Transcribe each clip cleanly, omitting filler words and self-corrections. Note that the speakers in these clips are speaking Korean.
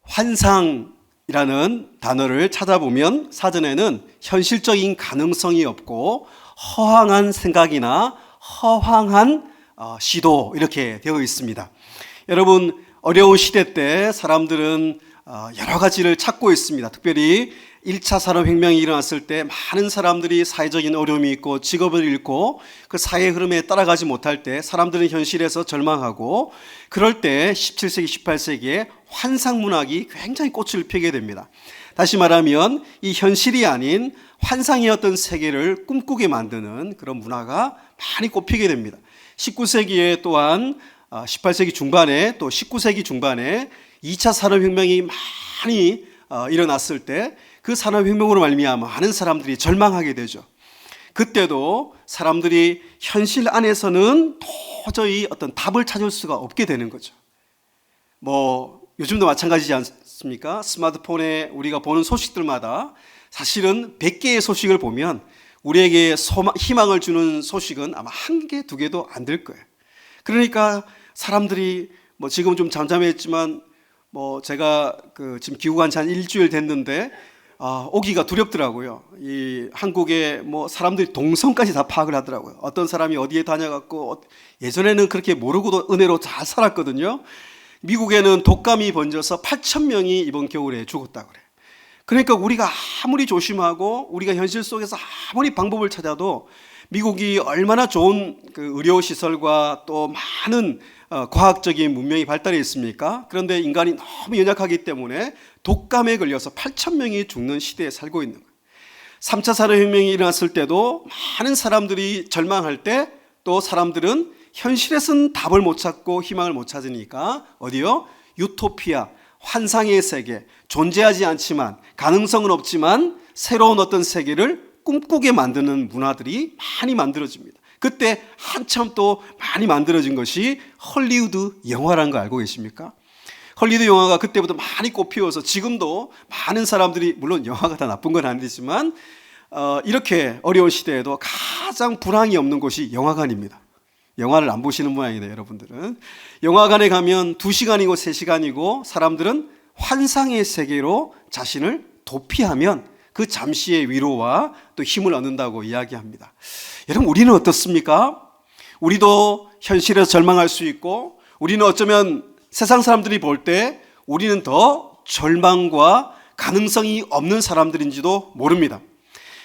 환상이라는 단어를 찾아보면 사전에는 현실적인 가능성이 없고 허황한 생각이나 허황한 시도 이렇게 되어 있습니다. 여러분, 어려운 시대 때 사람들은 여러 가지를 찾고 있습니다. 특별히 1차 산업혁명이 일어났을 때 많은 사람들이 사회적인 어려움이 있고 직업을 잃고 그 사회 흐름에 따라가지 못할 때 사람들은 현실에서 절망하고, 그럴 때 17세기, 18세기에 환상문학이 굉장히 꽃을 피게 됩니다. 다시 말하면 이 현실이 아닌 환상의 어떤 세계를 꿈꾸게 만드는 그런 문화가 많이 꽃피게 됩니다. 19세기에 또한 18세기 중반에 또 19세기 중반에 2차 산업혁명이 많이 일어났을 때 그 산업혁명으로 말미암아 많은 사람들이 절망하게 되죠. 그때도 사람들이 현실 안에서는 도저히 어떤 답을 찾을 수가 없게 되는 거죠. 요즘도 마찬가지지 않습니까? 스마트폰에 우리가 보는 소식들마다 사실은 100개의 소식을 보면 우리에게 희망을 주는 소식은 아마 1개, 2개도 안 될 거예요. 그러니까 사람들이 지금 좀 잠잠했지만 제가 지금 귀국한 지 한 일주일 됐는데 오기가 두렵더라고요. 이 한국에 사람들이 동선까지 다 파악을 하더라고요. 어떤 사람이 어디에 다녀갔고, 예전에는 그렇게 모르고도 은혜로 잘 살았거든요. 미국에는 독감이 번져서 8,000명이 이번 겨울에 죽었다고 그래요. 그러니까 우리가 아무리 조심하고 우리가 현실 속에서 아무리 방법을 찾아도 미국이 얼마나 좋은 의료시설과 또 많은 과학적인 문명이 발달해 있습니까? 그런데 인간이 너무 연약하기 때문에 독감에 걸려서 8,000명이 죽는 시대에 살고 있는 거예요. 3차 산업혁명이 일어났을 때도 많은 사람들이 절망할 때 또 사람들은 현실에서는 답을 못 찾고 희망을 못 찾으니까 어디요? 유토피아, 환상의 세계, 존재하지 않지만 가능성은 없지만 새로운 어떤 세계를 꿈꾸게 만드는 문화들이 많이 만들어집니다. 그때 한참 또 많이 만들어진 것이 헐리우드 영화라는 거 알고 계십니까? 헐리우드 영화가 그때부터 많이 꽃피워서 지금도 많은 사람들이, 물론 영화가 다 나쁜 건 아니지만 이렇게 어려운 시대에도 가장 불황이 없는 곳이 영화관입니다. 영화를 안 보시는 모양이네요, 여러분들은. 영화관에 가면 2시간이고 3시간이고 사람들은 환상의 세계로 자신을 도피하면 그 잠시의 위로와 또 힘을 얻는다고 이야기합니다. 여러분, 우리는 어떻습니까? 우리도 현실에서 절망할 수 있고, 우리는 어쩌면 세상 사람들이 볼 때 우리는 더 절망과 가능성이 없는 사람들인지도 모릅니다.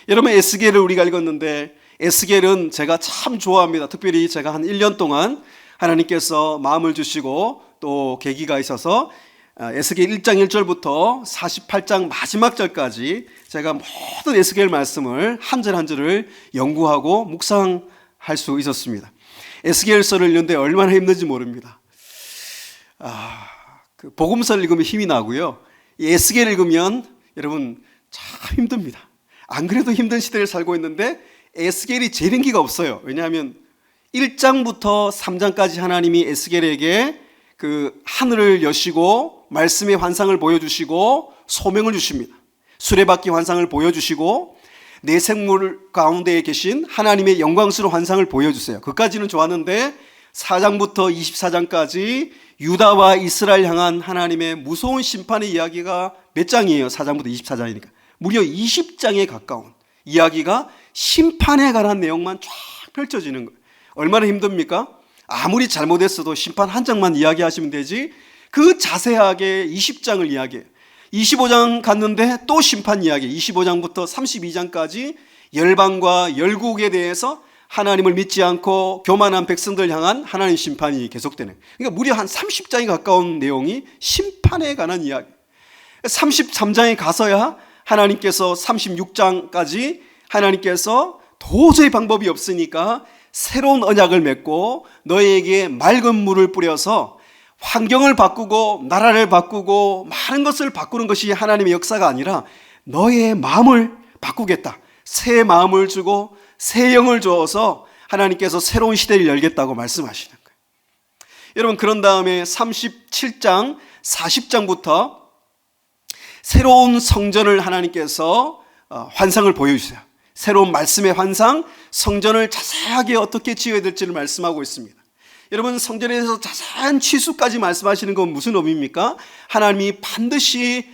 여러분, 에스겔을 우리가 읽었는데 에스겔은 제가 참 좋아합니다. 특별히 제가 한 1년 동안 하나님께서 마음을 주시고 또 계기가 있어서 에스겔 1장 1절부터 48장 마지막 절까지 제가 모든 에스겔 말씀을 한 절 한 절을 연구하고 묵상할 수 있었습니다. 에스겔서를 읽는데 얼마나 힘든지 모릅니다. 복음서를 읽으면 힘이 나고요, 이 에스겔을 읽으면 여러분 참 힘듭니다. 안 그래도 힘든 시대를 살고 있는데 에스겔이 제일 인기가 없어요. 왜냐하면 1장부터 3장까지 하나님이 에스겔에게 하늘을 여시고 말씀의 환상을 보여주시고 소명을 주십니다. 수레바퀴 환상을 보여주시고 내 생물 가운데에 계신 하나님의 영광스러운 환상을 보여주세요. 그까지는 좋았는데 4장부터 24장까지 유다와 이스라엘 향한 하나님의 무서운 심판의 이야기가 몇 장이에요? 4장부터 24장이니까 무려 20장에 가까운 이야기가 심판에 관한 내용만 쫙 펼쳐지는 거예요. 얼마나 힘듭니까? 아무리 잘못했어도 심판 한 장만 이야기하시면 되지, 그 자세하게 20장을 이야기해요. 25장 갔는데 또 심판 이야기, 25장부터 32장까지 열방과 열국에 대해서 하나님을 믿지 않고 교만한 백성들 향한 하나님 심판이 계속되는, 그러니까 무려 한 30장에 가까운 내용이 심판에 관한 이야기. 33장에 가서야 하나님께서 36장까지 하나님께서 도저히 방법이 없으니까 새로운 언약을 맺고 너희에게 맑은 물을 뿌려서 환경을 바꾸고 나라를 바꾸고 많은 것을 바꾸는 것이 하나님의 역사가 아니라 너의 마음을 바꾸겠다, 새 마음을 주고 새 영을 주어서 하나님께서 새로운 시대를 열겠다고 말씀하시는 거예요. 여러분, 그런 다음에 37장 40장부터 새로운 성전을 하나님께서 환상을 보여주세요. 새로운 말씀의 환상, 성전을 자세하게 어떻게 지어야 될지를 말씀하고 있습니다. 여러분, 성전에 대해서 자세한 치수까지 말씀하시는 건 무슨 의미입니까? 하나님이 반드시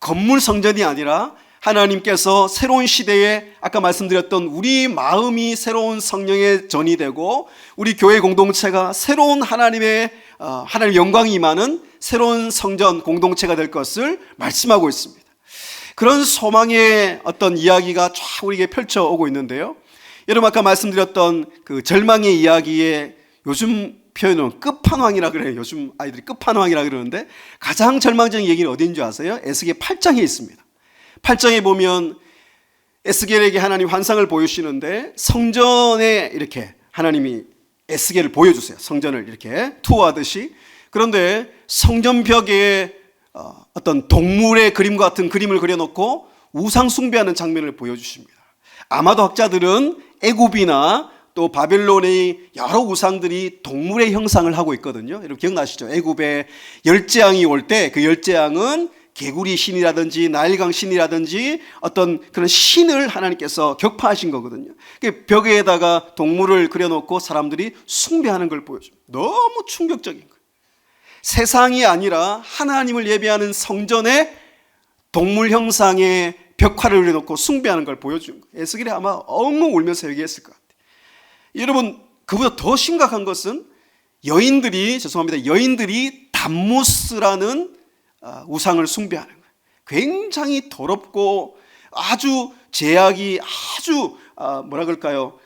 건물 성전이 아니라 하나님께서 새로운 시대에 아까 말씀드렸던 우리 마음이 새로운 성령의 전이 되고 우리 교회 공동체가 새로운 하나님의 영광이 임하는 새로운 성전 공동체가 될 것을 말씀하고 있습니다. 그런 소망의 어떤 이야기가 쫙 우리에게 펼쳐오고 있는데요. 여러분, 아까 말씀드렸던 그 절망의 이야기에 요즘 표현은 끝판왕이라 그래요. 요즘 아이들이 끝판왕이라 그러는데 가장 절망적인 얘기는 어디인 줄 아세요? 에스겔 8장에 있습니다. 8장에 보면 에스겔에게 하나님 환상을 보여주시는데 성전에 이렇게 하나님이 에스겔을 보여주세요. 성전을 이렇게 투어하듯이. 그런데 성전 벽에 어떤 동물의 그림 같은 그림을 그려놓고 우상 숭배하는 장면을 보여주십니다. 아마도 학자들은 애굽이나 또 바벨론의 여러 우상들이 동물의 형상을 하고 있거든요. 여러분 기억나시죠? 애굽에 열재앙이 올 때 그 열재앙은 개구리 신이라든지 나일강 신이라든지 어떤 그런 신을 하나님께서 격파하신 거거든요. 벽에다가 동물을 그려놓고 사람들이 숭배하는 걸 보여줍니다. 너무 충격적인 거예요. 세상이 아니라 하나님을 예배하는 성전에 동물 형상의 벽화를 그려놓고 숭배하는 걸 보여주는 거예요. 에스겔이 아마 엉엉 울면서 얘기했을 것 같아요. 여러분, 그보다 더 심각한 것은 여인들이 담무스라는 우상을 숭배하는 거예요. 굉장히 더럽고 아주 제약이 아주 뭐라 그럴까요?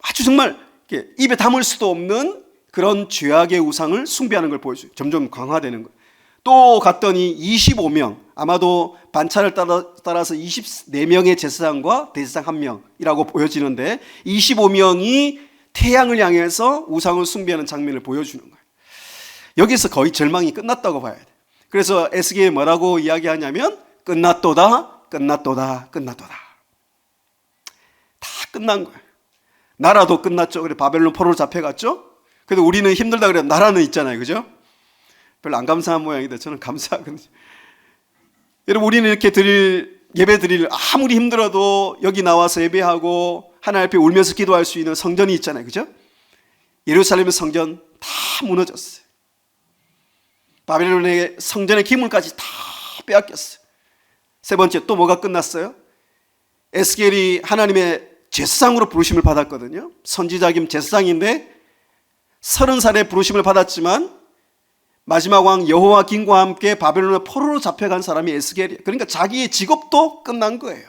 아주 정말 입에 담을 수도 없는 그런 죄악의 우상을 숭배하는 걸 보여줘요. 점점 강화되는 거예요. 또 갔더니 25명, 아마도 반차를 따라서 24명의 제사장과 대제사장 1명이라고 보여지는데 25명이 태양을 향해서 우상을 숭배하는 장면을 보여주는 거예요. 여기서 거의 절망이 끝났다고 봐야 돼요. 그래서 에스겔이 뭐라고 이야기하냐면 끝났도다, 끝났도다, 끝났도다. 다 끝난 거예요. 나라도 끝났죠. 그래 바벨론 포로로 잡혀갔죠. 그래도 우리는 힘들다 그래도 나라는 있잖아요. 그죠? 별로 안 감사한 모양인데 저는 감사하거든요. 여러분, 우리는 이렇게 예배 드릴 아무리 힘들어도 여기 나와서 예배하고 하나님 앞에 울면서 기도할 수 있는 성전이 있잖아요. 그죠? 예루살렘의 성전 다 무너졌어요. 바벨론의 성전의 기물까지 다 빼앗겼어요. 세 번째, 또 뭐가 끝났어요? 에스겔이 하나님의 제사장으로 부르심을 받았거든요. 선지자 겸 제사장인데 30살에 부르심을 받았지만 마지막 왕 여호와김과 함께 바벨론의 포로로 잡혀간 사람이 에스겔이에요. 그러니까 자기의 직업도 끝난 거예요.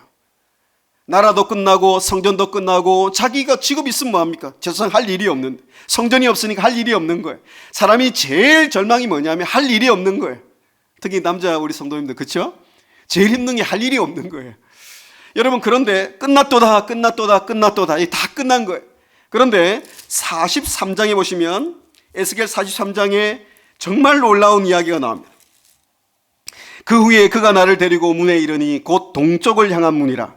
나라도 끝나고 성전도 끝나고 자기가 직업 있으면 뭐합니까? 제사장 할 일이 없는데 성전이 없으니까 할 일이 없는 거예요. 사람이 제일 절망이 뭐냐면 할 일이 없는 거예요. 특히 남자 우리 성도님들, 그렇죠? 제일 힘든 게 할 일이 없는 거예요. 여러분, 그런데 끝났도다 이게 다 끝난 거예요. 그런데 43장에 보시면 에스겔 43장에 정말 놀라운 이야기가 나옵니다. 그 후에 그가 나를 데리고 문에 이르니 곧 동쪽을 향한 문이라.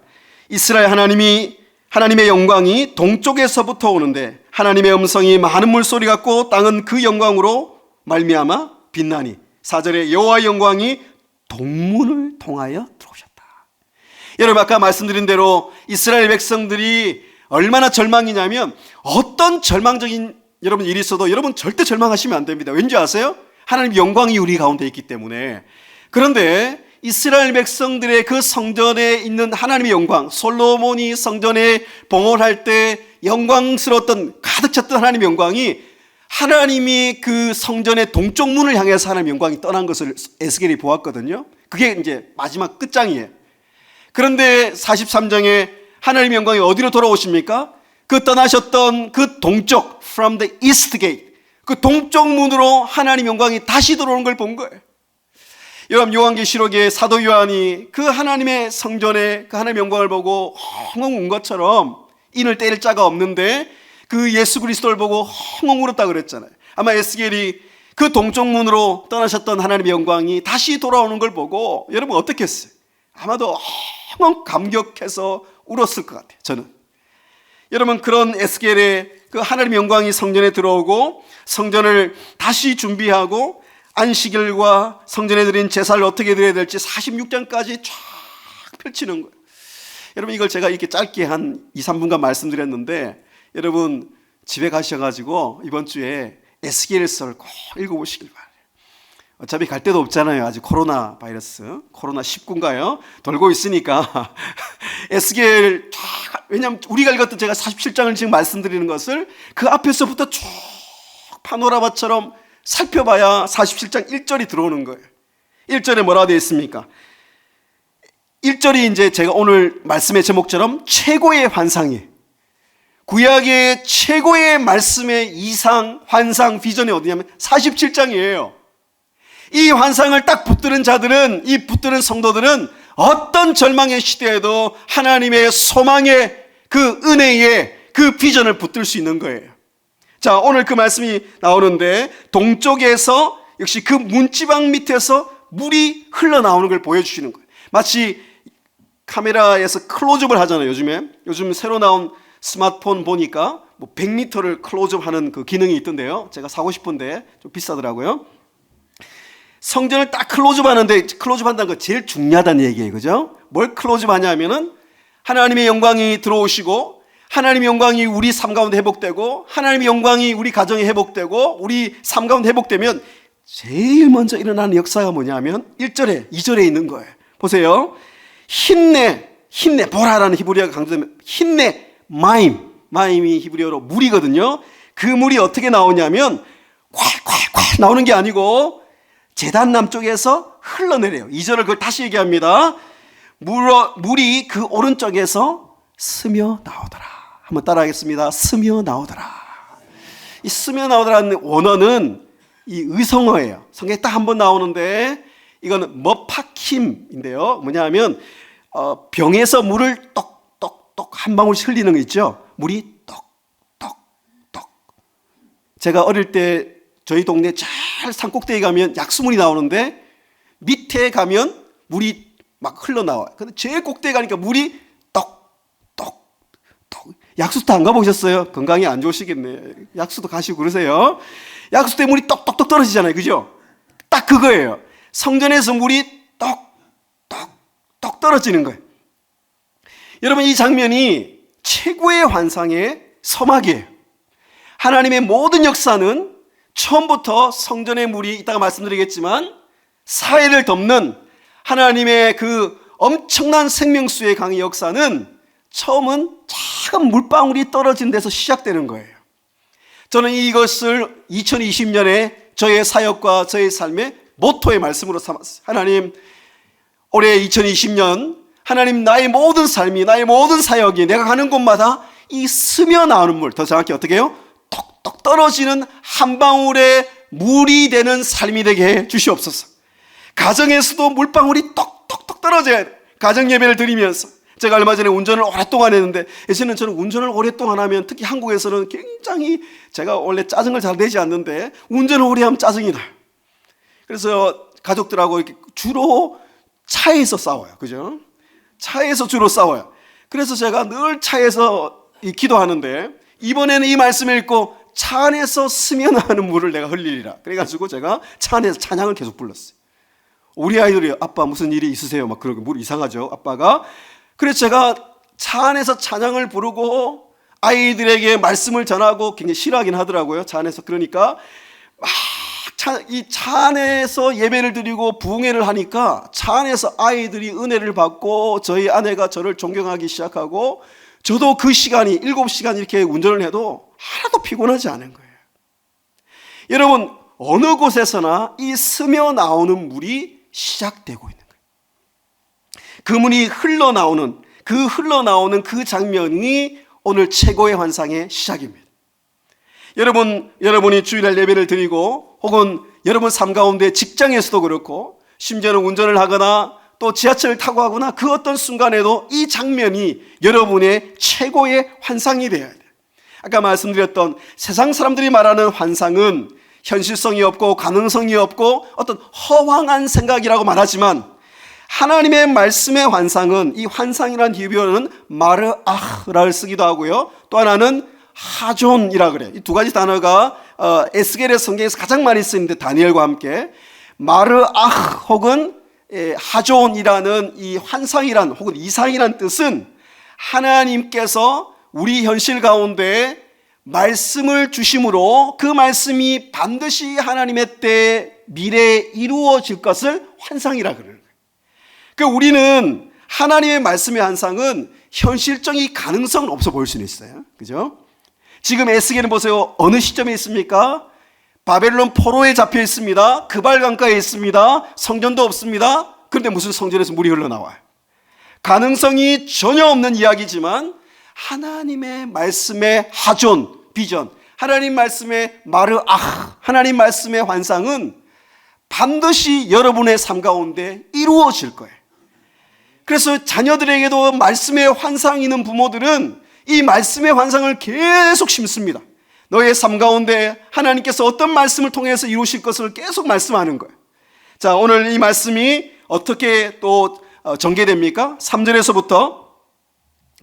이스라엘 하나님의 영광이 동쪽에서부터 오는데 하나님의 음성이 많은 물소리 같고 땅은 그 영광으로 말미암아 빛나니. 4절에 여호와의 영광이 동문을 통하여 들어오셨다. 여러분, 아까 말씀드린 대로 이스라엘 백성들이 얼마나 절망이냐면 어떤 절망적인 여러분 일이 있어도 여러분 절대 절망하시면 안 됩니다. 왠지 아세요? 하나님의 영광이 우리 가운데 있기 때문에. 그런데 이스라엘 백성들의 그 성전에 있는 하나님의 영광, 솔로몬이 성전에 봉헌할 때 영광스러웠던 가득 찼던 하나님의 영광이 하나님이 그 성전의 동쪽 문을 향해서 하나님의 영광이 떠난 것을 에스겔이 보았거든요. 그게 이제 마지막 끝장이에요. 그런데 43장에 하나님의 영광이 어디로 돌아오십니까? 그 떠나셨던 그 동쪽, from the east gate, 그 동쪽 문으로 하나님 영광이 다시 들어오는 걸 본 거예요. 여러분, 요한계시록에 사도 요한이 그 하나님의 성전에 그 하나님의 영광을 보고 헝헝 운 것처럼 인을 때릴 자가 없는데 그 예수 그리스도를 보고 헝헝 울었다 그랬잖아요. 아마 에스겔이 그 동쪽 문으로 떠나셨던 하나님의 영광이 다시 돌아오는 걸 보고 여러분 어떻게 했어요? 아마도 헝헝 감격해서 울었을 것 같아요. 저는. 여러분, 그런 에스겔의 그 하나님의 영광이 성전에 들어오고 성전을 다시 준비하고 안식일과 성전에 드린 제사를 어떻게 드려야 될지 46장까지 쫙 펼치는 거예요. 여러분, 이걸 제가 이렇게 짧게 한 2, 3분간 말씀드렸는데 여러분 집에 가셔가지고 이번 주에 에스겔서를 꼭 읽어보시길 바라요. 어차피 갈 데도 없잖아요. 아직 코로나 바이러스, 코로나 19인가요? 돌고 있으니까 에스겔 왜냐하면 우리가 읽었던 제가 47장을 지금 말씀드리는 것을 그 앞에서부터 쭉 파노라마처럼 살펴봐야 47장 1절이 들어오는 거예요. 1절에 뭐라고 되어 있습니까? 1절이 이제 제가 오늘 말씀의 제목처럼 최고의 환상이에요. 구약의 최고의 말씀의 이상, 환상, 비전이 어디냐면 47장이에요. 이 환상을 딱 붙드는 자들은, 이 붙드는 성도들은 어떤 절망의 시대에도 하나님의 소망의 그 은혜의 그 비전을 붙들 수 있는 거예요. 자, 오늘 그 말씀이 나오는데 동쪽에서 역시 그 문지방 밑에서 물이 흘러나오는 걸 보여주시는 거예요. 마치 카메라에서 클로즈업을 하잖아요. 요즘 새로 나온 스마트폰 보니까 뭐 100m를 클로즈업 하는 그 기능이 있던데요. 제가 사고 싶은데 좀 비싸더라고요. 성전을 딱 클로즈업 하는데, 클로즈업 한다는 거 제일 중요하다는 얘기예요. 그죠? 뭘 클로즈업 하냐면은 하나님의 영광이 들어오시고, 하나님의 영광이 우리 삶 가운데 회복되고, 하나님의 영광이 우리 가정에 회복되고, 우리 삶 가운데 회복되면 제일 먼저 일어나는 역사가 뭐냐면 1절에, 2절에 있는 거예요. 보세요. 힘내, 보라라는 히브리어가 강조되면 힘내, 마임이 히브리어로 물이거든요. 그 물이 어떻게 나오냐면 콸콸콸 나오는 게 아니고 제단 남쪽에서 흘러내려요. 2절을 그걸 다시 얘기합니다. 물이 그 오른쪽에서 스며 나오더라. 한번 따라하겠습니다. 스며 나오더라. 이 스며 나오더라는 원어는 이 의성어예요. 성경에 딱 한 번 나오는데 이거는 머파킴인데요. 뭐냐면 병에서 물을 똑똑똑 한 방울씩 흘리는 거 있죠. 물이 똑똑똑. 제가 어릴 때 저희 동네 잘 산꼭대기 가면 약수물이 나오는데 밑에 가면 물이 막 흘러나와요. 근데 제일 꼭대기 가니까 물이 똑똑똑. 약수도 안 가보셨어요? 건강이 안 좋으시겠네. 약수도 가시고 그러세요. 약수 때 물이 똑똑똑 떨어지잖아요. 그죠? 딱 그거예요. 성전에서 물이 똑똑똑 떨어지는 거예요. 여러분, 이 장면이 최고의 환상의 서막이에요. 하나님의 모든 역사는 처음부터 성전의 물이 이따가 말씀드리겠지만 사회를 덮는 하나님의 그 엄청난 생명수의 강의 역사는 처음은 작은 물방울이 떨어진 데서 시작되는 거예요. 저는 이것을 2020년에 저의 사역과 저의 삶의 모토의 말씀으로 삼았어요. 하나님, 올해 2020년 하나님, 나의 모든 삶이, 나의 모든 사역이 내가 가는 곳마다 이 스며 나오는 물, 더 정확히 어떻게 해요? 톡톡 떨어지는 한 방울의 물이 되는 삶이 되게 해 주시옵소서. 가정에서도 물방울이 똑똑똑 떨어져야 돼. 가정 예배를 드리면서. 제가 얼마 전에 운전을 오랫동안 했는데, 예전에는 저는 운전을 오랫동안 하면, 특히 한국에서는 굉장히, 제가 원래 짜증을 잘 내지 않는데 운전을 오래 하면 짜증이 나요. 그래서 가족들하고 이렇게 주로 차에서 싸워요. 그죠? 차에서 주로 싸워요. 그래서 제가 늘 차에서 기도하는데, 이번에는 이 말씀을 읽고 차 안에서 스며 나오는 물을 내가 흘리리라. 그래가지고 제가 차 안에서 찬양을 계속 불렀어요. 우리 아이들이 아빠 무슨 일이 있으세요? 막 그러고, 물 이상하죠, 아빠가. 그래서 제가 차 안에서 찬양을 부르고 아이들에게 말씀을 전하고, 굉장히 싫어하긴 하더라고요, 차 안에서. 그러니까 막 이 차 안에서 예배를 드리고 부흥회를 하니까 차 안에서 아이들이 은혜를 받고 저희 아내가 저를 존경하기 시작하고, 저도 그 시간이 7시간 이렇게 운전을 해도 하나도 피곤하지 않은 거예요. 여러분, 어느 곳에서나 이 스며 나오는 물이 시작되고 있는 거예요. 그 물이 흘러나오는 그 장면이 오늘 최고의 환상의 시작입니다. 여러분이 주일날 예배를 드리고, 혹은 여러분 삶 가운데 직장에서도 그렇고, 심지어는 운전을 하거나 또 지하철을 타고 하거나 그 어떤 순간에도 이 장면이 여러분의 최고의 환상이 되어야 돼요. 아까 말씀드렸던 세상 사람들이 말하는 환상은 현실성이 없고 가능성이 없고 어떤 허황한 생각이라고 말하지만, 하나님의 말씀의 환상은, 이 환상이라는 히브리어는 마르아흐라를 쓰기도 하고요, 또 하나는 하존이라 그래요. 이 두 가지 단어가 에스겔의 성경에서 가장 많이 쓰이는데, 다니엘과 함께 마르아흐 혹은 하존이라는 이 환상이란 혹은 이상이란 뜻은 하나님께서 우리 현실 가운데 말씀을 주심으로 그 말씀이 반드시 하나님의 때에 미래에 이루어질 것을 환상이라 그러는 거예요. 그러니까 우리는 하나님의 말씀의 환상은 현실적인 가능성은 없어 보일 수는 있어요. 그죠? 지금 에스겔은 보세요. 어느 시점에 있습니까? 바벨론 포로에 잡혀 있습니다. 그발 강가에 있습니다. 성전도 없습니다. 그런데 무슨 성전에서 물이 흘러나와요? 가능성이 전혀 없는 이야기지만 하나님의 말씀의 하존, 비전, 하나님 말씀의 마르아, 하나님 말씀의 환상은 반드시 여러분의 삶 가운데 이루어질 거예요. 그래서 자녀들에게도 말씀의 환상이 있는 부모들은 이 말씀의 환상을 계속 심습니다. 너의 삶 가운데 하나님께서 어떤 말씀을 통해서 이루실 것을 계속 말씀하는 거예요. 자, 오늘 이 말씀이 어떻게 또 전개됩니까? 3절에서부터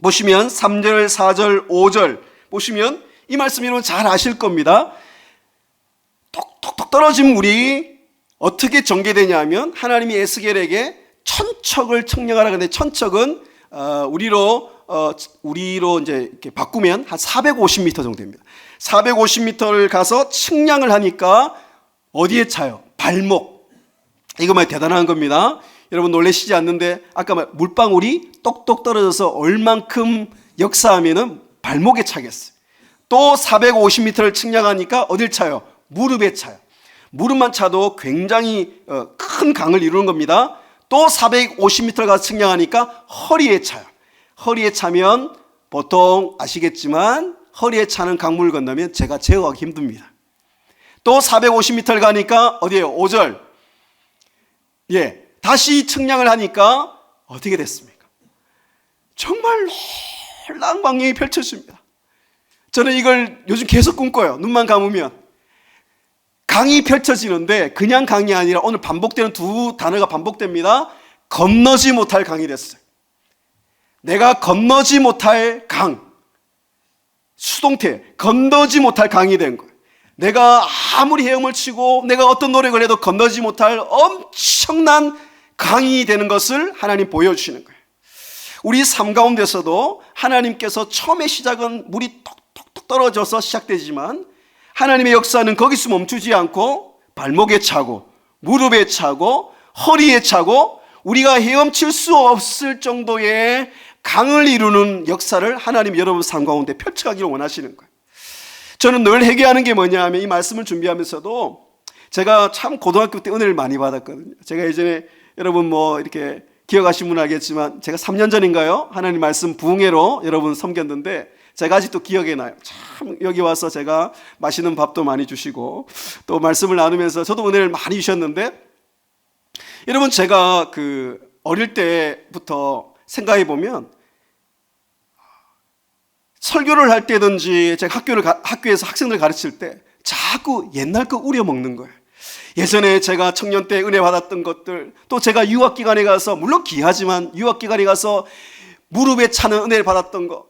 보시면 3절, 4절, 5절 보시면 이 말씀 여러분 잘 아실 겁니다. 톡톡톡 떨어진 물이 어떻게 전개되냐면 하나님이 에스겔에게 천척을 청량하라 그러는데 천척은 우리로 이제 이렇게 바꾸면 한 450m 정도 됩니다. 450m를 가서 측량을 하니까 어디에 차요? 발목. 이거만 대단한 겁니다. 여러분 놀라시지 않는데 아까 물방울이 똑똑 떨어져서 얼만큼 역사하면은 발목에 차겠어요. 또 450m를 측량하니까 어딜 차요? 무릎에 차요. 무릎만 차도 굉장히 큰 강을 이루는 겁니다. 또 450m를 가서 측량하니까 허리에 차요. 허리에 차면 보통 아시겠지만 허리에 차는 강물을 건너면 제가 제어하기 힘듭니다. 또 450m를 가니까 어디에요? 5절. 예, 다시 측량을 하니까 어떻게 됐습니까? 정말 놀라운 광경이 펼쳐집니다. 저는 이걸 요즘 계속 꿈꿔요. 눈만 감으면 강이 펼쳐지는데 그냥 강이 아니라 오늘 반복되는 두 단어가 반복됩니다. 건너지 못할 강이 됐어요. 내가 건너지 못할 강, 수동태, 건너지 못할 강이 된 거예요. 내가 아무리 헤엄을 치고 내가 어떤 노력을 해도 건너지 못할 엄청난 강이 되는 것을 하나님 보여주시는 거예요. 우리 삶 가운데서도 하나님께서 처음에 시작은 물이 톡톡톡 떨어져서 시작되지만 하나님의 역사는 거기서 멈추지 않고 발목에 차고 무릎에 차고 허리에 차고 우리가 헤엄칠 수 없을 정도의 강을 이루는 역사를 하나님 여러분 삶 가운데 펼쳐가기를 원하시는 거예요. 저는 늘 회개하는 게 뭐냐 하면 이 말씀을 준비하면서도 제가 참 고등학교 때 은혜를 많이 받았거든요. 제가 예전에 여러분 뭐 이렇게 기억하신 분은 알겠지만 제가 3년 전인가요? 하나님 말씀 부흥회로 여러분 섬겼는데 제가 아직도 기억에 나요. 참 여기 와서 제가 맛있는 밥도 많이 주시고 또 말씀을 나누면서 저도 은혜를 많이 주셨는데 여러분 제가 어릴 때부터 생각해 보면 설교를 할 때든지 제가 학교에서 학생들 가르칠 때 자꾸 옛날 거 우려먹는 거예요. 예전에 제가 청년 때 은혜 받았던 것들, 또 제가 유학기간에 가서, 물론 귀하지만 유학기간에 가서 무릎에 차는 은혜를 받았던 것,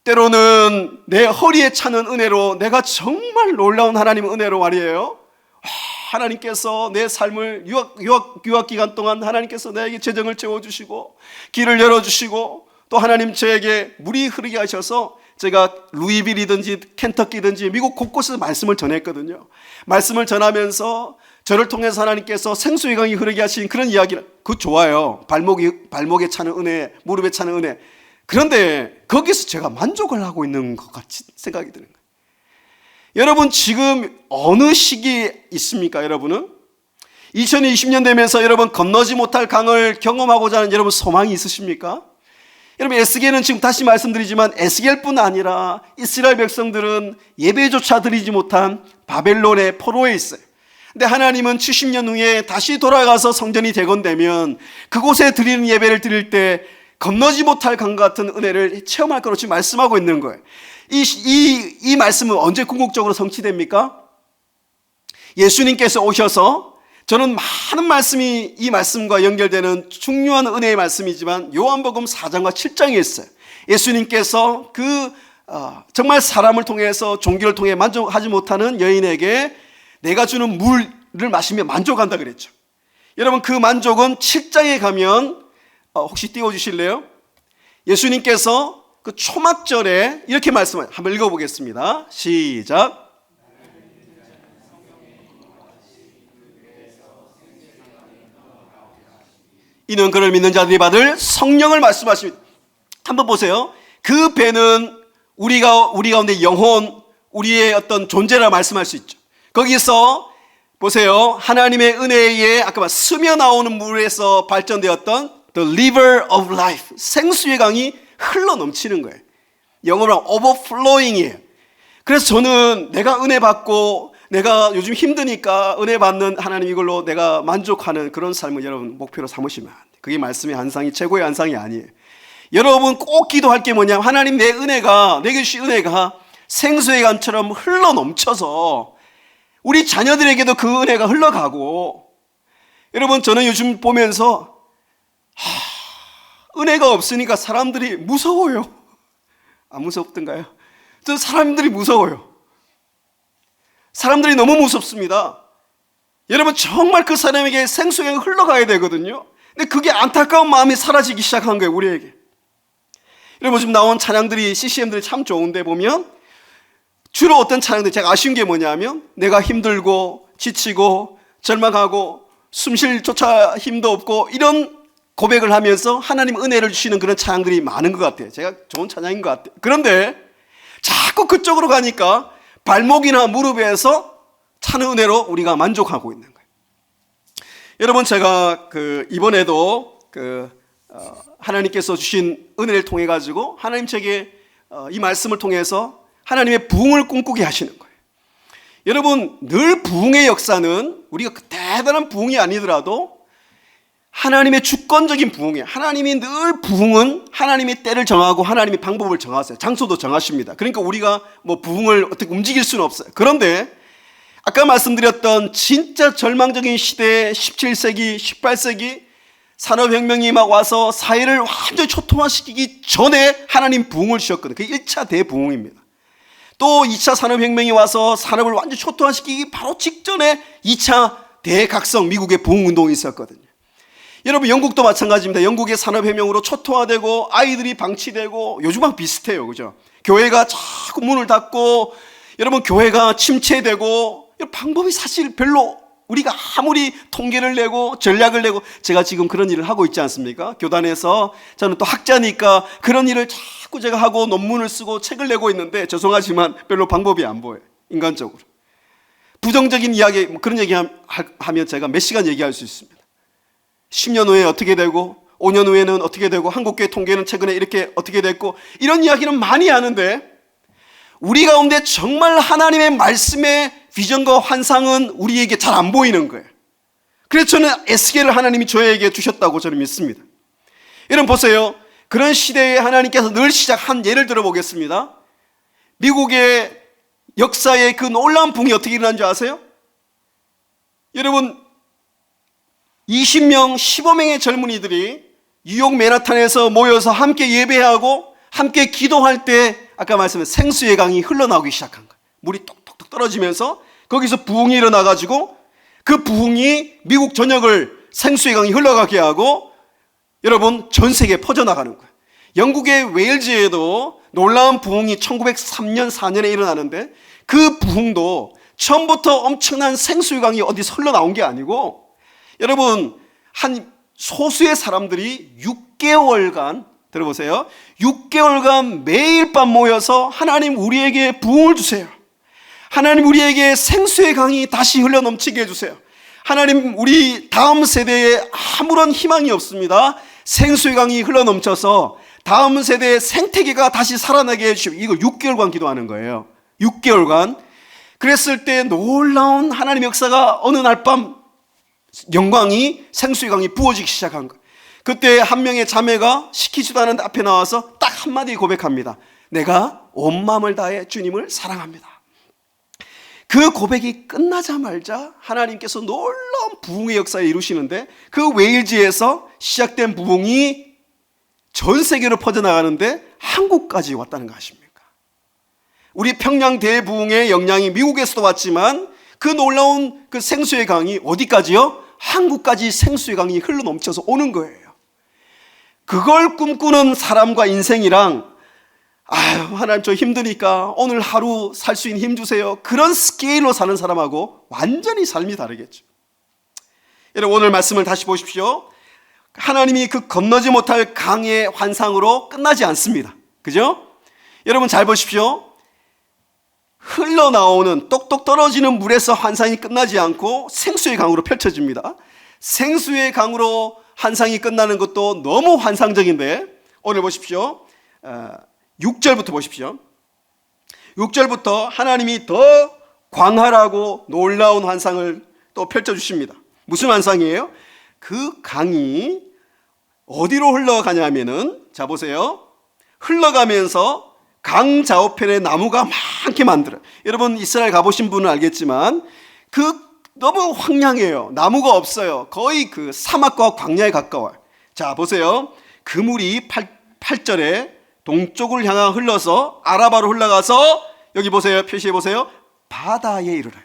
때로는 내 허리에 차는 은혜로 내가 정말 놀라운 하나님의 은혜로 말이에요. 하나님께서 내 삶을 유학기간 동안 하나님께서 나에게 재정을 채워주시고 길을 열어주시고 또 하나님 저에게 물이 흐르게 하셔서 제가 루이빌이든지 켄터키든지 미국 곳곳에서 말씀을 전했거든요. 말씀을 전하면서 저를 통해서 하나님께서 생수의 강이 흐르게 하신 그런 이야기를, 그거 좋아요. 발목에 차는 은혜, 무릎에 차는 은혜. 그런데 거기서 제가 만족을 하고 있는 것 같이 생각이 드는 거예요. 여러분 지금 어느 시기에 있습니까? 여러분은 2020년 되면서 여러분 건너지 못할 강을 경험하고자 하는 여러분 소망이 있으십니까? 여러분 에스겔은 지금 다시 말씀드리지만 에스겔뿐 아니라 이스라엘 백성들은 예배조차 드리지 못한 바벨론의 포로에 있어요. 근데 하나님은 70년 후에 다시 돌아가서 성전이 재건되면 그곳에 드리는 예배를 드릴 때 건너지 못할 강 같은 은혜를 체험할 거로 지금 말씀하고 있는 거예요. 이 말씀은 언제 궁극적으로 성취됩니까? 예수님께서 오셔서, 저는 많은 말씀이 이 말씀과 연결되는 중요한 은혜의 말씀이지만 요한복음 4장과 7장에 있어요. 예수님께서 정말 사람을 통해서 종교를 통해 만족하지 못하는 여인에게 내가 주는 물을 마시며 만족한다 그랬죠. 여러분 그 만족은 7장에 가면 혹시 띄워주실래요? 예수님께서 그 초막절에 이렇게 말씀을 한번 읽어보겠습니다. 시작. 이는 그를 믿는 자들이 받을 성령을 말씀하십니다. 한번 보세요. 그 배는 우리 가운데 영혼, 우리의 어떤 존재라 말씀할 수 있죠. 거기서 보세요. 하나님의 은혜에 의해 아까 스며 나오는 물에서 발전되었던 the river of life, 생수의 강이 흘러 넘치는 거예요. 영어로 overflowing이에요. 그래서 저는 내가 은혜 받고 내가 요즘 힘드니까 은혜 받는 하나님 이걸로 내가 만족하는 그런 삶을 여러분 목표로 삼으시면 안 돼요. 그게 말씀의 한상이 최고의 한상이 아니에요. 여러분 꼭 기도할 게 뭐냐면 하나님 내 은혜가, 내게 주신 은혜가 생수의 강처럼 흘러 넘쳐서 우리 자녀들에게도 그 은혜가 흘러가고, 여러분 저는 요즘 보면서 은혜가 없으니까 사람들이 무서워요. 안 무섭던가요? 저 사람들이 무서워요. 사람들이 너무 무섭습니다. 여러분 정말 그 사람에게 생수가 흘러가야 되거든요. 근데 그게 안타까운 마음이 사라지기 시작한 거예요, 우리에게. 여러분 지금 나온 찬양들이, CCM들이 참 좋은데 보면 주로 어떤 찬양들, 제가 아쉬운 게 뭐냐면 내가 힘들고 지치고 절망하고 숨쉴 조차 힘도 없고 이런 고백을 하면서 하나님 은혜를 주시는 그런 찬양들이 많은 것 같아요. 제가 좋은 찬양인 것 같아요. 그런데 자꾸 그쪽으로 가니까 발목이나 무릎에서 차는 은혜로 우리가 만족하고 있는 거예요. 여러분 제가 이번에도 하나님께서 주신 은혜를 통해 가지고 하나님 제게 이 말씀을 통해서 하나님의 부흥을 꿈꾸게 하시는 거예요. 여러분 늘 부흥의 역사는 우리가 대단한 부흥이 아니더라도 하나님의 주권적인 부흥이에요. 하나님이 늘 부흥은 하나님의 때를 정하고 하나님의 방법을 정하세요. 장소도 정하십니다. 그러니까 우리가 뭐 부흥을 어떻게 움직일 수는 없어요. 그런데 아까 말씀드렸던 진짜 절망적인 시대에 17세기, 18세기 산업혁명이 막 와서 사회를 완전히 초토화시키기 전에 하나님 부흥을 주셨거든요. 그게 1차 대부흥입니다. 또 2차 산업혁명이 와서 산업을 완전히 초토화시키기 바로 직전에 2차 대각성 미국의 부흥운동이 있었거든요. 여러분 영국도 마찬가지입니다. 영국의 산업혁명으로 초토화되고 아이들이 방치되고 요즘하고 비슷해요. 그죠? 교회가 자꾸 문을 닫고 여러분 교회가 침체되고 방법이 사실 별로 우리가 아무리 통계를 내고 전략을 내고 제가 지금 그런 일을 하고 있지 않습니까? 교단에서 저는 또 학자니까 그런 일을 자꾸 제가 하고 논문을 쓰고 책을 내고 있는데 죄송하지만 별로 방법이 안 보여요. 인간적으로. 부정적인 이야기 그런 얘기 하면 제가 몇 시간 얘기할 수 있습니다. 10년 후에 어떻게 되고 5년 후에는 어떻게 되고 한국교회 통계는 최근에 이렇게 어떻게 됐고 이런 이야기는 많이 하는데 우리 가운데 정말 하나님의 말씀의 비전과 환상은 우리에게 잘 안 보이는 거예요. 그래서 저는 에스겔을 하나님이 저에게 주셨다고 저는 믿습니다. 여러분 보세요. 그런 시대에 하나님께서 늘 시작한 예를 들어보겠습니다. 미국의 역사의 그 놀라운 붕이 어떻게 일어난 줄 아세요? 여러분 20명, 15명의 젊은이들이 뉴욕 맨하탄에서 모여서 함께 예배하고 함께 기도할 때 아까 말씀한 생수의 강이 흘러나오기 시작한 거예요. 물이 똑똑똑 떨어지면서 거기서 부흥이 일어나가지고 그 부흥이 미국 전역을 생수의 강이 흘러가게 하고 여러분 전 세계에 퍼져나가는 거예요. 영국의 웨일즈에도 놀라운 부흥이 1903년, 4년에 일어나는데 그 부흥도 처음부터 엄청난 생수의 강이 어디서 흘러나온 게 아니고 여러분 한 소수의 사람들이 6개월간 들어보세요. 6개월간 매일 밤 모여서 하나님 우리에게 부흥을 주세요. 하나님 우리에게 생수의 강이 다시 흘러넘치게 해주세요. 하나님 우리 다음 세대에 아무런 희망이 없습니다. 생수의 강이 흘러넘쳐서 다음 세대의 생태계가 다시 살아나게 해주시오. 이거 6개월간 기도하는 거예요. 6개월간. 그랬을 때 놀라운 하나님의 역사가 어느 날 밤 영광이 생수의 강이 부어지기 시작한 거예요. 그때 한 명의 자매가 시키지도 않은데 앞에 나와서 딱 한마디 고백합니다. 내가 온 마음을 다해 주님을 사랑합니다. 그 고백이 끝나자마자 하나님께서 놀라운 부흥의 역사를 이루시는데 그 웨일즈에서 시작된 부흥이 전 세계로 퍼져나가는데 한국까지 왔다는 거 아십니까? 우리 평양 대부흥의 영향이 미국에서도 왔지만 그 놀라운 그 생수의 강이 어디까지요? 한국까지 생수의 강이 흘러넘쳐서 오는 거예요. 그걸 꿈꾸는 사람과 인생이랑 아유, 하나님 저 힘드니까 오늘 하루 살 수 있는 힘 주세요. 그런 스케일로 사는 사람하고 완전히 삶이 다르겠죠. 여러분, 오늘 말씀을 다시 보십시오. 하나님이 그 건너지 못할 강의 환상으로 끝나지 않습니다. 그죠? 여러분 잘 보십시오. 흘러나오는 똑똑 떨어지는 물에서 환상이 끝나지 않고 생수의 강으로 펼쳐집니다. 생수의 강으로 환상이 끝나는 것도 너무 환상적인데, 오늘 보십시오. 6절부터 보십시오. 6절부터 하나님이 더 광활하고 놀라운 환상을 또 펼쳐주십니다. 무슨 환상이에요? 그 강이 어디로 흘러가냐면은, 자 보세요. 흘러가면서 강 좌우편에 나무가 많게 만들어요. 여러분 이스라엘 가보신 분은 알겠지만 너무 황량해요. 나무가 없어요. 거의 그 사막과 광야에 가까워요. 자 보세요. 그 물이 8절에 동쪽을 향하 흘러서 아라바로 흘러가서, 여기 보세요. 표시해 보세요. 바다에 이르러요.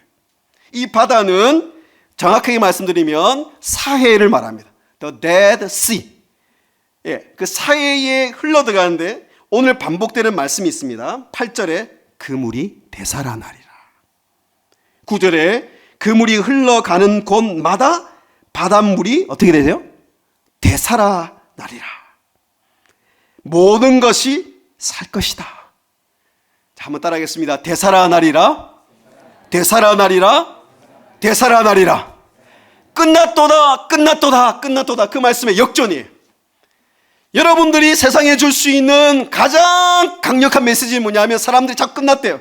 이 바다는 정확하게 말씀드리면 사해를 말합니다. The Dead Sea. 예, 그 사해에 흘러들어가는데 오늘 반복되는 말씀이 있습니다. 8절에 그 물이 되살아나리라. 9절에 그 물이 흘러가는 곳마다 바닷물이 어떻게 되세요? 되살아나리라. 모든 것이 살 것이다. 자, 한번 따라하겠습니다. 되살아나리라. 되살아나리라. 되살아나리라. 끝났도다. 끝났도다. 끝났도다. 그 말씀의 역전이에요. 여러분들이 세상에 줄 수 있는 가장 강력한 메시지는 뭐냐면, 사람들이 자꾸 끝났대요.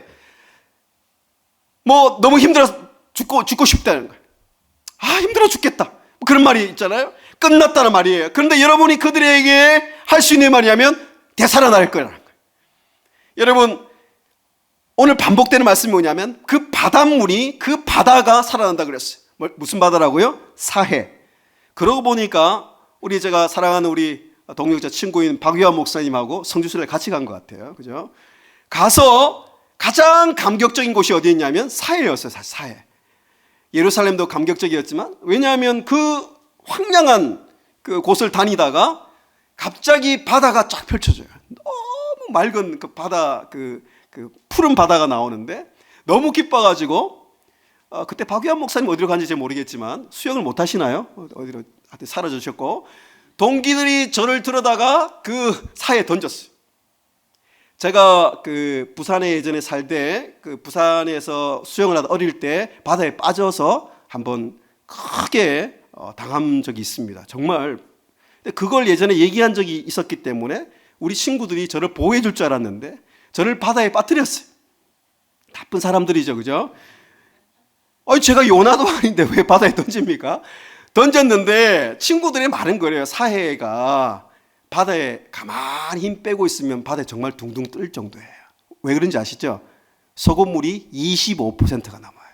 뭐 너무 힘들어서 죽고 싶다는 거예요. 아, 힘들어 죽겠다. 그런 말이 있잖아요. 끝났다는 말이에요. 그런데 여러분이 그들에게 할 수 있는 말이냐면 되살아날 거라는 거예요. 여러분, 오늘 반복되는 말씀이 뭐냐면 그 바닷물이, 그 바다가 살아난다 그랬어요. 무슨 바다라고요? 사해. 그러고 보니까 제가 사랑하는 우리 동역자 친구인 박유한 목사님하고 성주순례 같이 간 것 같아요. 그죠? 가서 가장 감격적인 곳이 어디였냐면 사해였어요. 사해. 예루살렘도 감격적이었지만, 왜냐하면 그 황량한 그 곳을 다니다가 갑자기 바다가 쫙 펼쳐져요. 너무 맑은 그 바다, 그 푸른 바다가 나오는데 너무 기뻐가지고, 그때 박유한 목사님 어디로 간지 잘 모르겠지만 수영을 못 하시나요? 어디로 하여튼 사라지셨고, 동기들이 저를 들어다가 그 사해에 던졌어요. 제가 그 부산에 예전에 살 때, 그 부산에서 수영을 하다 어릴 때 바다에 빠져서 한번 크게 당한 적이 있습니다. 정말. 그걸 예전에 얘기한 적이 있었기 때문에 우리 친구들이 저를 보호해 줄 줄 알았는데 저를 바다에 빠뜨렸어요. 나쁜 사람들이죠. 그죠? 제가 요나도 아닌데 왜 바다에 던집니까? 던졌는데 친구들이 말은 그래요. 사해가 바다에 가만히 힘 빼고 있으면 바다에 정말 둥둥 뜰 정도예요. 왜 그런지 아시죠? 소금물이 25%가 남아요.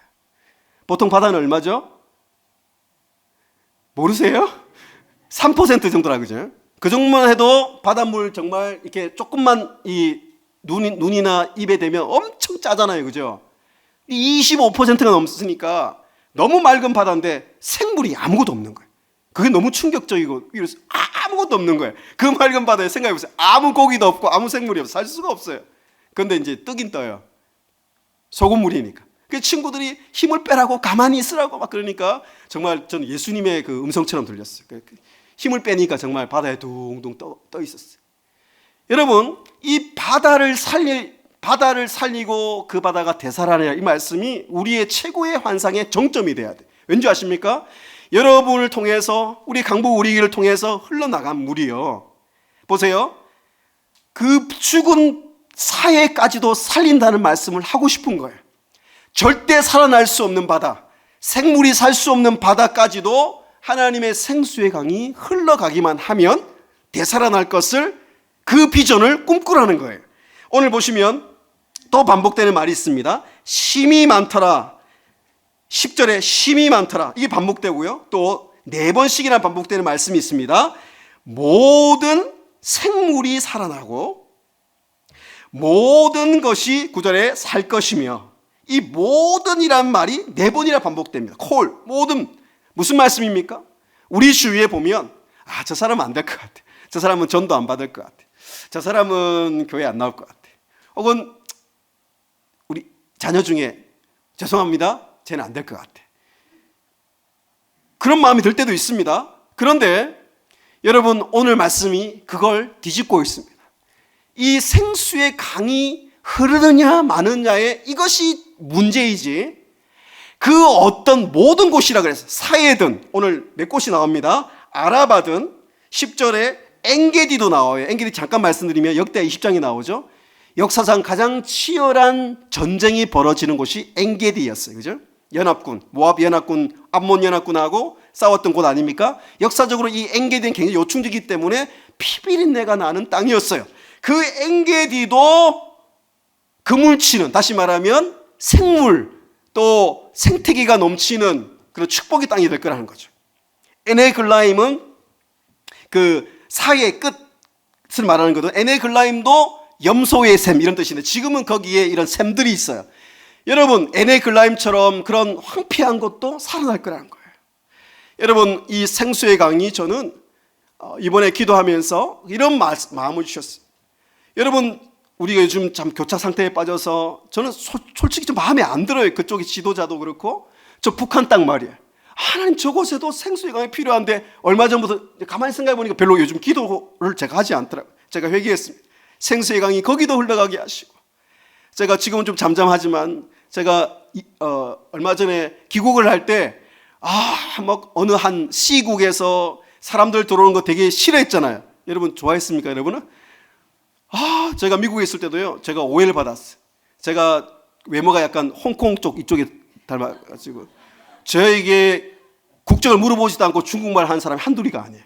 보통 바다는 얼마죠? 모르세요? 3% 정도라 그죠? 그 정도만 해도 바닷물 정말 이렇게 조금만 이 눈이나 입에 대면 엄청 짜잖아요. 그죠? 25%가 넘으니까 너무 맑은 바다인데 생물이 아무것도 없는 거예요. 그게 너무 충격적이고, 아무것도 없는 거예요. 그 맑은 바다에 생각해보세요. 아무 고기도 없고 아무 생물이 없어요. 살 수가 없어요. 그런데 이제 뜨긴 떠요. 소금물이니까. 그 친구들이 힘을 빼라고, 가만히 있으라고 막 그러니까 정말 저는 예수님의 그 음성처럼 들렸어요. 힘을 빼니까 정말 바다에 둥둥 떠 있었어요. 여러분, 이 바다를 살리고 그 바다가 되살아나야, 이 말씀이 우리의 최고의 환상의 정점이 돼야 돼. 왠지 아십니까? 여러분을 통해서, 우리 강북 우리교를 통해서 흘러나간 물이요, 보세요. 그 죽은 사해까지도 살린다는 말씀을 하고 싶은 거예요. 절대 살아날 수 없는 바다, 생물이 살 수 없는 바다까지도 하나님의 생수의 강이 흘러가기만 하면 되살아날 것을, 그 비전을 꿈꾸라는 거예요. 오늘 보시면 또 반복되는 말이 있습니다. 심이 많더라. 10절에 심이 많더라. 이게 반복되고요. 또 4번씩이나 반복되는 말씀이 있습니다. 모든 생물이 살아나고 모든 것이 9절에 살 것이며, 이 모든이란 말이 4번이나 반복됩니다. 콜, 모든. 무슨 말씀입니까? 우리 주위에 보면, 저 사람은 안 될 것 같아. 저 사람은 전도 안 받을 것 같아. 저 사람은 교회 안 나올 것 같아. 혹은 우리 자녀 중에 죄송합니다, 쟤는 안 될 것 같아, 그런 마음이 들 때도 있습니다. 그런데 여러분, 오늘 말씀이 그걸 뒤집고 있습니다. 이 생수의 강이 흐르느냐 마느냐의 이것이 문제이지, 그 어떤 모든 곳이라 그래서 사해든, 오늘 몇 곳이 나옵니다. 아라바든, 10절에 엔게디도 나와요. 엔게디 잠깐 말씀드리면 역대 20장이 나오죠. 역사상 가장 치열한 전쟁이 벌어지는 곳이 엔게디였어요. 그죠? 연합군, 모압 연합군, 암몬 연합군하고 싸웠던 곳 아닙니까? 역사적으로 이 엔게디는 굉장히 요충지기 때문에 피비린내가 나는 땅이었어요. 그 엔게디도 그물치는, 다시 말하면 생물 또 생태계가 넘치는 그런 축복의 땅이 될 거라는 거죠. 에네글라임은 그 사이의 끝을 말하는 거든. 에네글라임도 염소의 샘 이런 뜻인데 지금은 거기에 이런 샘들이 있어요. 여러분, 에네글라임처럼 그런 황폐한 것도 살아날 거라는 거예요. 여러분, 이 생수의 강이 저는 이번에 기도하면서 이런 마음을 주셨어요. 여러분, 우리가 요즘 참 교차 상태에 빠져서 저는 솔직히 좀 마음에 안 들어요. 그쪽의 지도자도 그렇고 저 북한 땅 말이에요. 하나님, 저곳에도 생수의 강이 필요한데 얼마 전부터 가만히 생각해 보니까 별로 요즘 기도를 제가 하지 않더라고요. 제가 회개했습니다. 생수의 강이 거기도 흘러가게 하시고, 제가 지금은 좀 잠잠하지만 제가 얼마 전에 귀국을 할 때 막 어느 한 C국에서 사람들 들어오는 거 되게 싫어했잖아요. 여러분 좋아했습니까, 여러분은? 제가 미국에 있을 때도요, 제가 오해를 받았어요. 제가 외모가 약간 홍콩 쪽 이쪽에 닮아가지고 저에게 국적을 물어보지도 않고 중국말 하는 사람이 한둘이가 아니에요.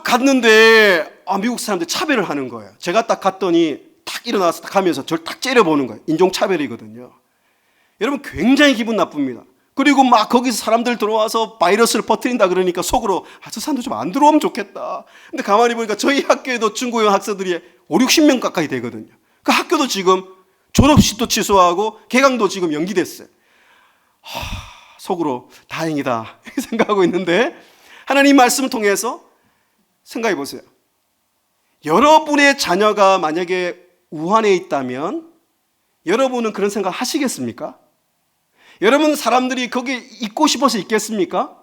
갔는데 미국 사람들 차별을 하는 거예요. 제가 딱 갔더니 딱 일어나서 딱 하면서 저를 딱 째려보는 거예요. 인종차별이거든요. 여러분, 굉장히 기분 나쁩니다. 그리고 막 거기서 사람들 들어와서 바이러스를 퍼뜨린다 그러니까 속으로 저 사람들 좀 안 들어오면 좋겠다. 근데 가만히 보니까 저희 학교에도 중고등 학생들이 5, 60명 가까이 되거든요. 그 학교도 지금 졸업식도 취소하고 개강도 지금 연기됐어요. 속으로 다행이다 생각하고 있는데, 하나님 말씀을 통해서 생각해 보세요. 여러분의 자녀가 만약에 우한에 있다면 여러분은 그런 생각 하시겠습니까? 여러분, 사람들이 거기 있고 싶어서 있겠습니까?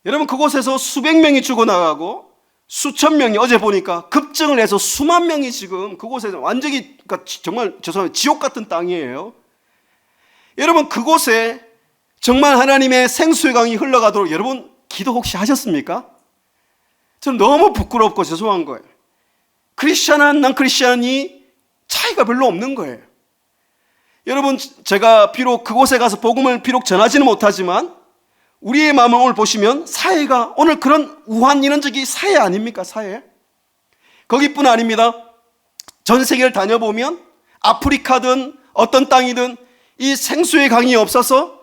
여러분, 그곳에서 수백 명이 죽어나가고 수천 명이, 어제 보니까 급증을 해서 수만 명이 지금 그곳에서 완전히, 그러니까 정말 죄송합니다, 지옥 같은 땅이에요. 여러분, 그곳에 정말 하나님의 생수의 강이 흘러가도록 여러분 기도 혹시 하셨습니까? 저는 너무 부끄럽고 죄송한 거예요. 크리스찬한 난 크리스찬이 차이가 별로 없는 거예요. 여러분, 제가 비록 그곳에 가서 복음을 비록 전하지는 못하지만 우리의 마음을 오늘 보시면 사회가 오늘 그런 우한 이런 적이 사회 아닙니까? 사회. 거기뿐 아닙니다. 전 세계를 다녀보면 아프리카든 어떤 땅이든 이 생수의 강이 없어서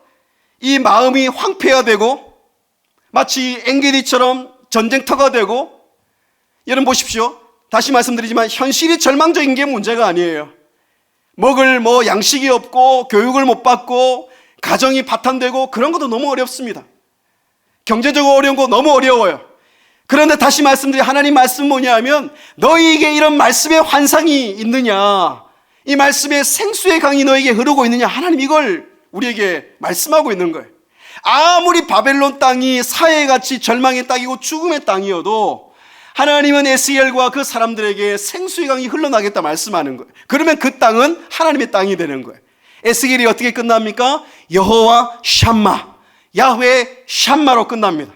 이 마음이 황폐화되고 마치 엔게디처럼 전쟁터가 되고, 여러분 보십시오. 다시 말씀드리지만 현실이 절망적인 게 문제가 아니에요. 먹을 양식이 없고 교육을 못 받고 가정이 파탄되고 그런 것도 너무 어렵습니다. 경제적으로 어려운 거 너무 어려워요. 그런데 다시 말씀드려, 하나님 말씀 뭐냐 하면 너희에게 이런 말씀의 환상이 있느냐, 이 말씀의 생수의 강이 너에게 흐르고 있느냐, 하나님 이걸 우리에게 말씀하고 있는 거예요. 아무리 바벨론 땅이 사해같이 절망의 땅이고 죽음의 땅이어도 하나님은 에스겔과 그 사람들에게 생수의 강이 흘러나겠다 말씀하는 거예요. 그러면 그 땅은 하나님의 땅이 되는 거예요. 에스겔이 어떻게 끝납니까? 여호와 샴마, 야훼 샴마로 끝납니다.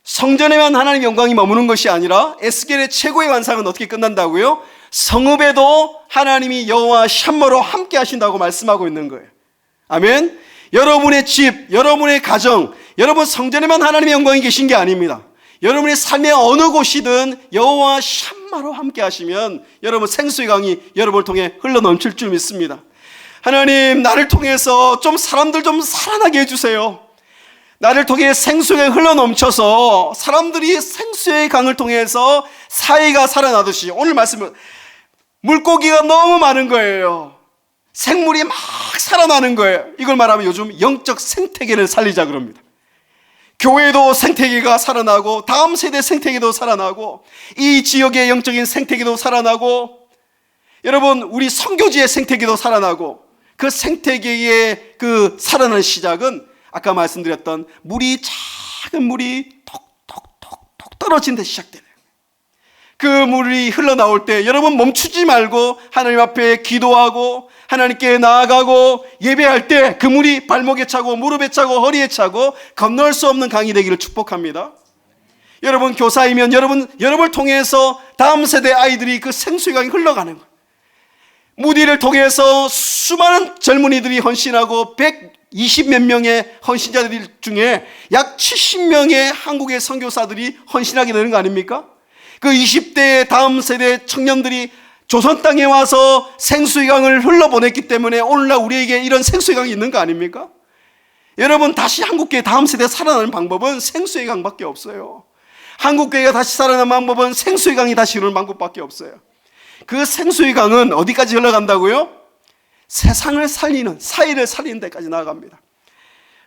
성전에만 하나님의 영광이 머무는 것이 아니라 에스겔의 최고의 완상은 어떻게 끝난다고요? 성읍에도 하나님이 여호와 샴마로 함께 하신다고 말씀하고 있는 거예요. 아멘. 여러분의 집, 여러분의 가정, 여러분 성전에만 하나님의 영광이 계신 게 아닙니다. 여러분의 삶의 어느 곳이든 여호와 샴마로 함께 하시면 여러분 생수의 강이 여러분을 통해 흘러넘칠 줄 믿습니다. 하나님, 나를 통해서 좀 사람들 좀 살아나게 해주세요. 나를 통해 생수가 흘러넘쳐서 사람들이 생수의 강을 통해서 사회가 살아나듯이, 오늘 말씀은 물고기가 너무 많은 거예요. 생물이 막 살아나는 거예요. 이걸 말하면 요즘 영적 생태계를 살리자 그럽니다. 교회도 생태계가 살아나고 다음 세대 생태계도 살아나고 이 지역의 영적인 생태계도 살아나고 여러분, 우리 선교지의 생태계도 살아나고 그 생태계의 그 살아나는 시작은 아까 말씀드렸던 작은 물이 톡톡톡톡 떨어진 데 시작되네요. 그 물이 흘러나올 때 여러분 멈추지 말고 하나님 앞에 기도하고 하나님께 나아가고 예배할 때 그 물이 발목에 차고 무릎에 차고 허리에 차고 건널 수 없는 강이 되기를 축복합니다. 여러분 교사이면 여러분을 통해서 다음 세대 아이들이 그 생수의 강이 흘러가는 거예요. 무디를 통해서 수많은 젊은이들이 헌신하고 120몇 명의 헌신자들 중에 약 70명의 한국의 선교사들이 헌신하게 되는 거 아닙니까? 그 20대의 다음 세대 청년들이 조선 땅에 와서 생수의 강을 흘러보냈기 때문에 오늘날 우리에게 이런 생수의 강이 있는 거 아닙니까? 여러분, 다시 한국교회 다음 세대 살아나는 방법은 생수의 강밖에 없어요. 한국교회가 다시 살아나는 방법은 생수의 강이 다시 흐르는 방법밖에 없어요. 그 생수의 강은 어디까지 흘러간다고요? 세상을 살리는, 사회를 살리는 데까지 나아갑니다.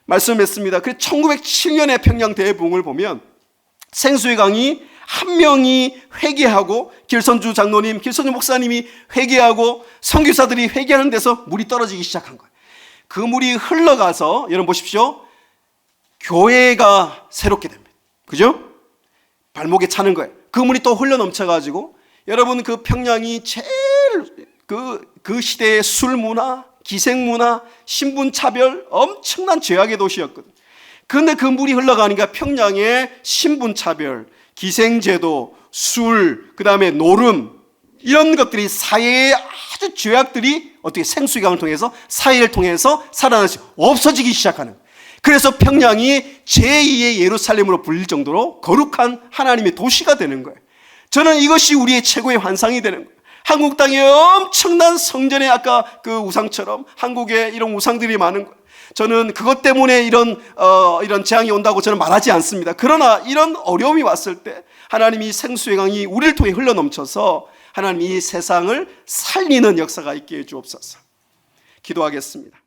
말씀했습니다. 그 1907년에 평양 대부흥을 보면 생수의 강이 한 명이 회개하고 길선주 장로님, 길선주 목사님이 회개하고 선교사들이 회개하는 데서 물이 떨어지기 시작한 거예요. 그 물이 흘러가서 여러분 보십시오. 교회가 새롭게 됩니다. 그죠? 발목에 차는 거예요. 그 물이 또 흘러 넘쳐가지고 여러분 그 평양이 제일 그 시대의 술 문화, 기생 문화, 신분 차별 엄청난 죄악의 도시였거든요. 그런데 그 물이 흘러가니까 평양의 신분 차별, 기생제도, 술, 그 다음에 노름 이런 것들이 사회의 아주 죄악들이 어떻게 생수의 강을 통해서 사회를 통해서 살아나서 없어지기 시작하는 거예요. 그래서 평양이 제2의 예루살렘으로 불릴 정도로 거룩한 하나님의 도시가 되는 거예요. 저는 이것이 우리의 최고의 환상이 되는 거예요. 한국 땅에 엄청난 성전에 아까 그 우상처럼 한국에 이런 우상들이 많은 거예요. 저는 그것 때문에 이런 재앙이 온다고 저는 말하지 않습니다. 그러나 이런 어려움이 왔을 때 하나님이 생수의 강이 우리를 통해 흘러넘쳐서 하나님 이 세상을 살리는 역사가 있게 해 주옵소서. 기도하겠습니다.